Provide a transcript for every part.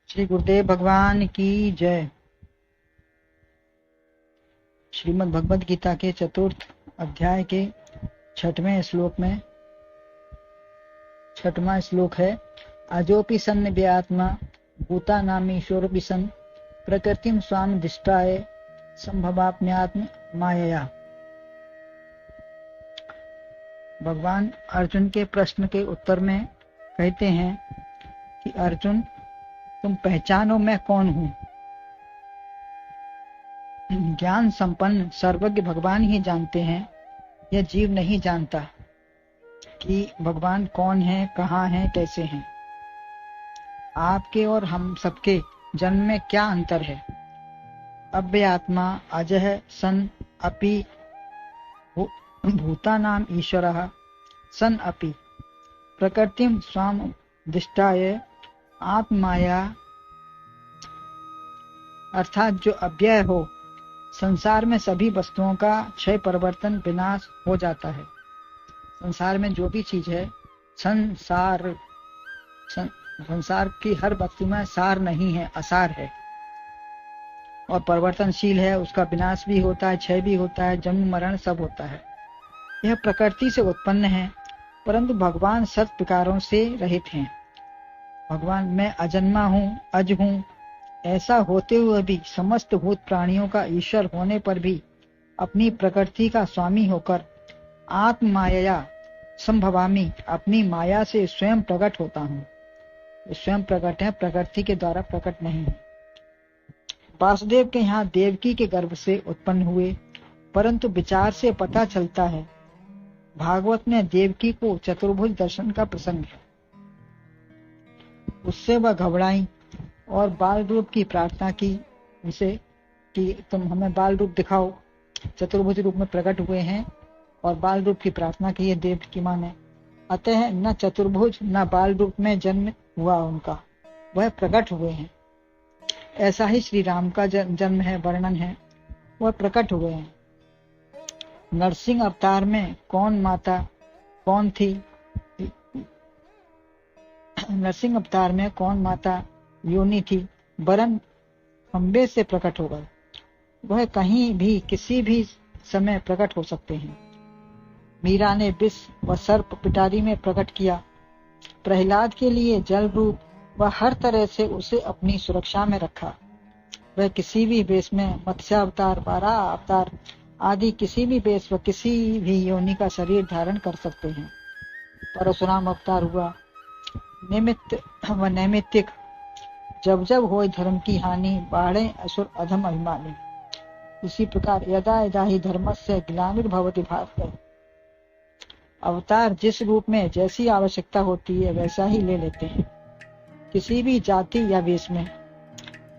श्री गुरुदेव भगवान की जय। श्रीमद् भगवद गीता के चतुर्थ अध्याय के छठवां श्लोक है। अजोपि सन् व्यात्मा भूता नाम ईश्वरोऽपि सन् प्रकृतिं स्वाम दिष्टाय संभवाप्यात्म मायया। भगवान अर्जुन के प्रश्न के उत्तर में कहते हैं कि अर्जुन, तुम पहचानो मैं कौन हूं। ज्ञान संपन्न सर्वज्ञ भगवान ही जानते हैं, यह जीव नहीं जानता कि भगवान कौन है, कहाँ है, कैसे हैं। आपके और हम सबके जन्म में क्या अंतर है। अव्यात्मा अजः सन अपि भूतानाम ईश्वरः सन अपि प्रकृतिं स्वाम दिष्टाय आत्माया, अर्थात जो अव्यय हो, संसार में सभी वस्तुओं का क्षय परिवर्तन विनाश हो जाता है। संसार में जो भी चीज है, संसार की हर वस्तु में सार नहीं है, असार है और परिवर्तनशील है। उसका विनाश भी होता है, क्षय भी होता है, जन्म मरण सब होता है। यह प्रकृति से उत्पन्न है, परंतु भगवान सत विकारों से रहित हैं। भगवान मैं अजन्मा हूँ, अज हूँ, ऐसा होते हुए भी समस्त भूत प्राणियों का ईश्वर होने पर भी अपनी प्रकृति का स्वामी होकर आत्म माया संभवामी, अपनी माया से स्वयं प्रकट होता हूँ। स्वयं प्रकट है, प्रकृति के द्वारा प्रकट नहीं है। वासुदेव के यहाँ देवकी के गर्भ से उत्पन्न हुए, परंतु विचार से पता चलता है भागवत में देवकी को चतुर्भुज दर्शन का प्रसंग है। उससे वह घबराई और बाल रूप की प्रार्थना की उनसे कि तुम हमें बाल रूप दिखाओ। चतुर्भुज रूप में प्रकट हुए हैं और बाल रूप की प्रार्थना की है देव की मां ने। अतः न चतुर्भुज न बाल रूप में जन्म हुआ उनका, वह प्रकट हुए हैं। ऐसा ही श्री राम का जन्म है, वर्णन है, वह प्रकट हुए हैं। नरसिंह अवतार में कौन माता कौन थी, नरसिंह अवतार में कौन माता योनि थी, वरन अम्बे से प्रकट हो गए। वह कहीं भी किसी भी समय प्रकट हो सकते हैं। मीरा ने विष व सर्प पिटारी में प्रकट किया। प्रहलाद के लिए जल रूप व हर तरह से उसे अपनी सुरक्षा में रखा। वह किसी भी वेश में, मत्स्य अवतार, वाराह अवतार आदि किसी भी वेश व किसी भी योनि का शरीर धारण कर सकते हैं। परशुराम अवतार हुआ। निमित्त व नैमित्तिक जब जब होए धर्म की हानि, बाढ़े असुर अधम अभिमानी। इसी प्रकार यदा यदा ही धर्मस्य ग्लानिर्भवति भारत, अवतार जिस रूप में जैसी आवश्यकता होती है वैसा ही ले लेते हैं। किसी भी जाति या वेश में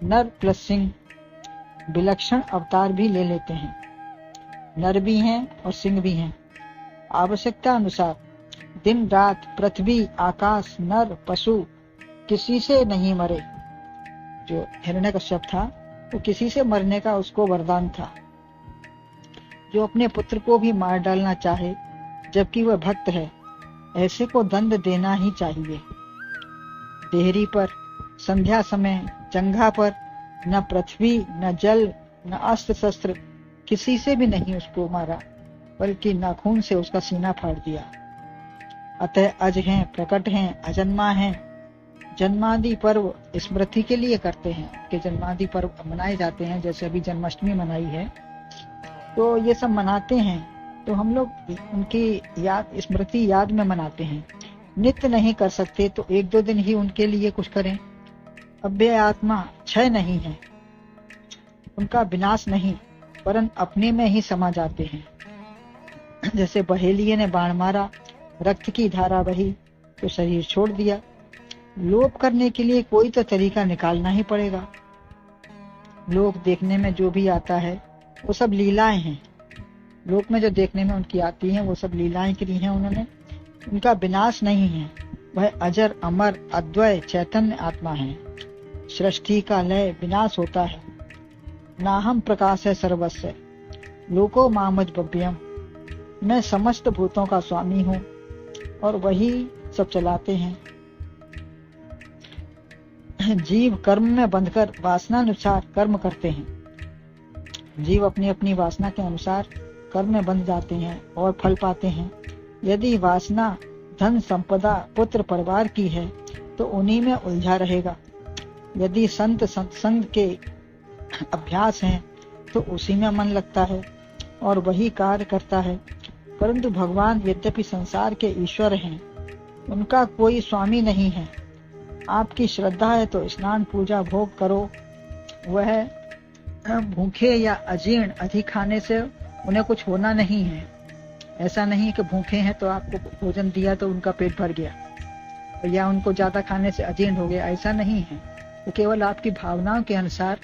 नर प्लस सिंह विलक्षण अवतार भी ले लेते हैं। नर भी हैं और सिंह भी हैं। आवश्यकता अनुसार दिन रात, पृथ्वी, आकाश, नर, पशु किसी से नहीं मरे। जो हिरण्यकश्यप था वो किसी से मरने का उसको वरदान था। जो अपने पुत्र को भी मार डालना चाहे जबकि वह भक्त है, ऐसे को दंड देना ही चाहिए। देहरी पर, संध्या समय, जंघा पर न पृथ्वी न जल न अस्त्र शस्त्र किसी से भी नहीं उसको मारा, बल्कि नाखून से उसका सीना फाड़ दिया। अतः अज हैं, प्रकट हैं, अजन्मा हैं। जन्मादि पर्व स्मृति के लिए करते हैं कि जन्मादि पर्व मनाए जाते हैं। जैसे अभी जन्माष्टमी मनाई है तो ये सब मनाते हैं, तो हम लोग उनकी याद, स्मृति याद में मनाते हैं। नित्य नहीं कर सकते तो एक दो दिन ही उनके लिए कुछ करें। अव्यय आत्मा क्षय नहीं है, उनका विनाश नहीं, वरन अपने में ही समा जाते हैं। जैसे बहेलिये ने बाण मारा, रक्त की धारा बही तो शरीर छोड़ दिया। लोप करने के लिए कोई तो तरीका निकालना ही पड़ेगा। लोक देखने में जो भी आता है वो सब लीलाएं हैं। लोक में जो देखने में उनकी आती हैं वो सब लीलाएं करी हैं उन्होंने। उनका विनाश नहीं है, वह अजर अमर अद्वय चैतन्य आत्मा है। सृष्टि का लय विनाश होता है। नाहम प्रकाश है सर्वस्व, लोको मामज भव्यम। मैं समस्त भूतों का स्वामी हूँ और वही सब चलाते हैं। जीव कर्म में बंधकर वासनानुसार कर्म करते हैं। जीव अपनी अपनी वासना के अनुसार कर्म में बंध जाते हैं और फल पाते हैं। यदि वासना धन संपदा पुत्र परिवार की है तो उन्हीं में उलझा रहेगा। यदि संत सत्संग के अभ्यास हैं तो उसी में मन लगता है और वही कार्य करता है। परंतु भगवान यद्यपि संसार के ईश्वर हैं, उनका कोई स्वामी नहीं है। आपकी श्रद्धा है तो स्नान पूजा भोग करो। वह भूखे या अजीर्ण अधिक खाने से उन्हें कुछ होना नहीं है। ऐसा नहीं कि भूखे हैं तो आपको भोजन दिया तो उनका पेट भर गया, या उनको ज्यादा खाने से अजीर्ण हो गया, ऐसा नहीं है। वो केवल आपकी भावनाओं के अनुसार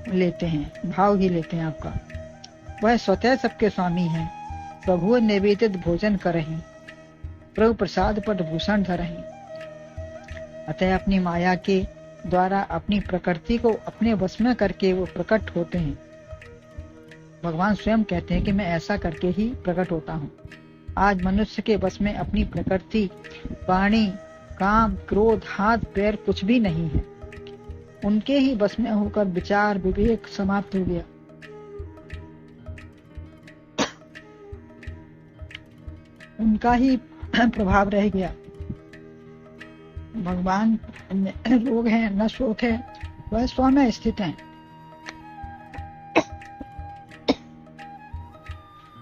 लेते हैं, भाव ही लेते हैं आपका। वह स्वतः सबके स्वामी है। प्रभु निवेदित भोजन करहीं, प्रभु प्रसाद पर भूषण धरहीं। अतः अपनी माया के द्वारा अपनी प्रकृति को अपने वश में करके वो प्रकट होते हैं। भगवान स्वयं कहते हैं कि मैं ऐसा करके ही प्रकट होता हूँ। आज मनुष्य के वश में अपनी प्रकृति, वाणी, काम, क्रोध, हाथ पैर कुछ भी नहीं है। उनके ही वश में होकर विचार विवेक समाप्त हो गया। उनका ही प्रभाव रह गया। भगवान रोग है न शोक है, वह स्व में स्थित है।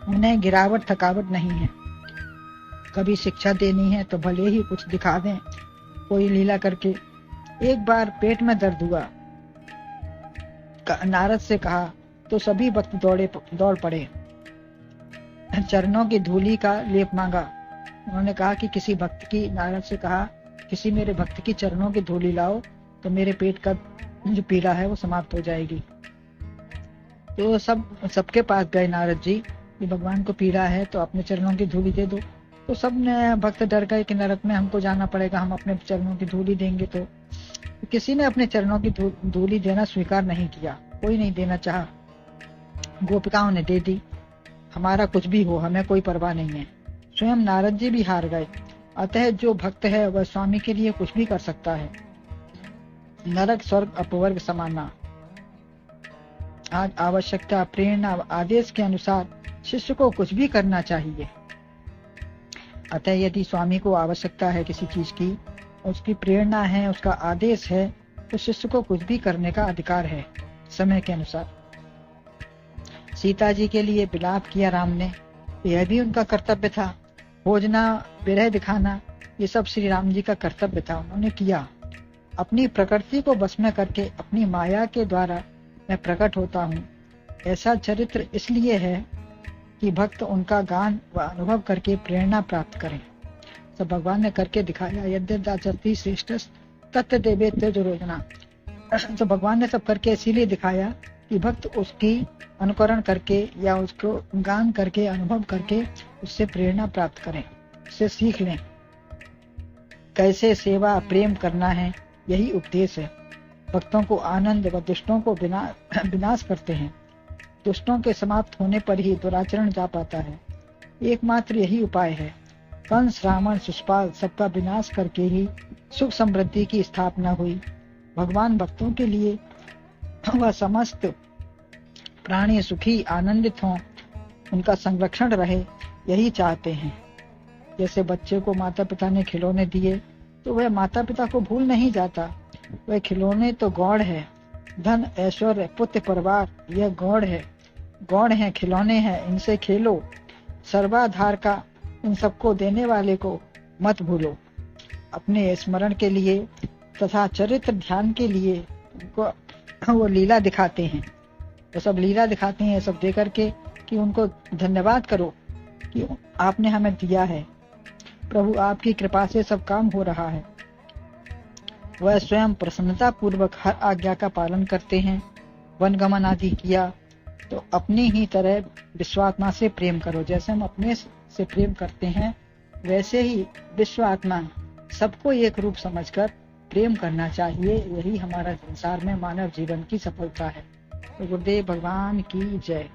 उन्हें गिरावट थकावट नहीं है। कभी शिक्षा देनी है तो भले ही कुछ दिखा दें, कोई लीला करके। एक बार पेट में दर्द हुआ, नारद से कहा तो सभी भक्त दौड़ पड़े। चरणों की धूली का लेप मांगा। उन्होंने कहा कि किसी भक्त की, नारद से कहा किसी मेरे भक्त की चरणों की धूली लाओ तो मेरे पेट का जो पीड़ा है वो समाप्त हो जाएगी। तो सबके पास गए नारद जी कि भगवान को पीड़ा है तो अपने चरणों की धूली दे दो। तो सब ने भक्त डर गए कि नरक में हमको जाना पड़ेगा, हम अपने चरणों की धूली देंगे। तो किसी ने अपने चरणों की धूली देना स्वीकार नहीं किया, कोई नहीं देना चाहा। गोपिकाओं ने दे दी। हमारा कुछ भी हो, हमें कोई परवाह नहीं है। स्वयं नारद जी भी हार गए। अतः जो भक्त है वह स्वामी के लिए कुछ भी कर सकता है। नरक स्वर्ग अपवर्ग समाना। आज आवश्यकता, प्रेरणा, आदेश के अनुसार शिष्य को कुछ भी करना चाहिए। अतः यदि स्वामी को आवश्यकता है किसी चीज की, उसकी प्रेरणा है, उसका आदेश है, तो शिष्य को कुछ भी करने का अधिकार है समय के अनुसार। सीता जी के लिए विलाप किया राम ने, यह भी उनका कर्तव्य था। खोजना, विरह दिखाना, ये सब श्री राम जी का कर्तव्य था, उन्होंने किया। अपनी प्रकृति को बस में करके अपनी माया के द्वारा मैं प्रकट होता हूँ। ऐसा चरित्र इसलिए है कि भक्त उनका गान व अनुभव करके प्रेरणा प्राप्त करें। सब भगवान ने करके दिखाया। यद्यदाचरति श्रेष्ठ तत्व देवे तेज रोजना। तो भगवान ने सब करके इसीलिए दिखाया कि भक्त उसकी अनुकरण करके या उसको गान करके अनुभव करके उससे प्रेरणा प्राप्त करें, उससे सीख लें कैसे सेवा प्रेम करना है। यही उपदेश है। भक्तों को आनंद व दुष्टों को विनाश करते हैं। दुष्टों के समाप्त होने पर ही दुराचरण जा पाता है। एकमात्र यही उपाय है। कंस, रावण, शिशुपाल सबका विनाश करके ही सुख समृद्धि की स्थापना हुई। भगवान भक्तों के लिए वह समस्त प्राणी सुखी आनंदित हों, उनका संरक्षण रहे, यही चाहते हैं। जैसे बच्चे को माता पिता ने खिलौने दिए तो वह माता पिता को भूल नहीं जाता। वह खिलौने तो गौड़ है। धन, ऐश्वर्य, पुत्र, परिवार यह गौड़ है, गौड़ है, खिलौने हैं, इनसे खेलो। सर्वाधार का इन सबको देने वाले को मत भूलो। अपने स्मरण के लिए तथा चरित्र ध्यान के लिए उनको वो लीला दिखाते हैं। वो सब लीला दिखाते हैं, सब दे करके कि उनको धन्यवाद करो कि आपने हमें दिया है। प्रभु आपकी कृपा से सब काम हो रहा है। वह स्वयं प्रसन्नता पूर्वक हर आज्ञा का पालन करते हैं। वनगमन आदि किया तो अपनी ही तरह विश्वात्मा से प्रेम करो। जैसे हम अपने से प्रेम करते हैं वैसे ही विश्वात्मा सबको एक रूप समझकर प्रेम करना चाहिए। यही हमारा संसार में मानव जीवन की सफलता है। तो गुरुदेव भगवान की जय।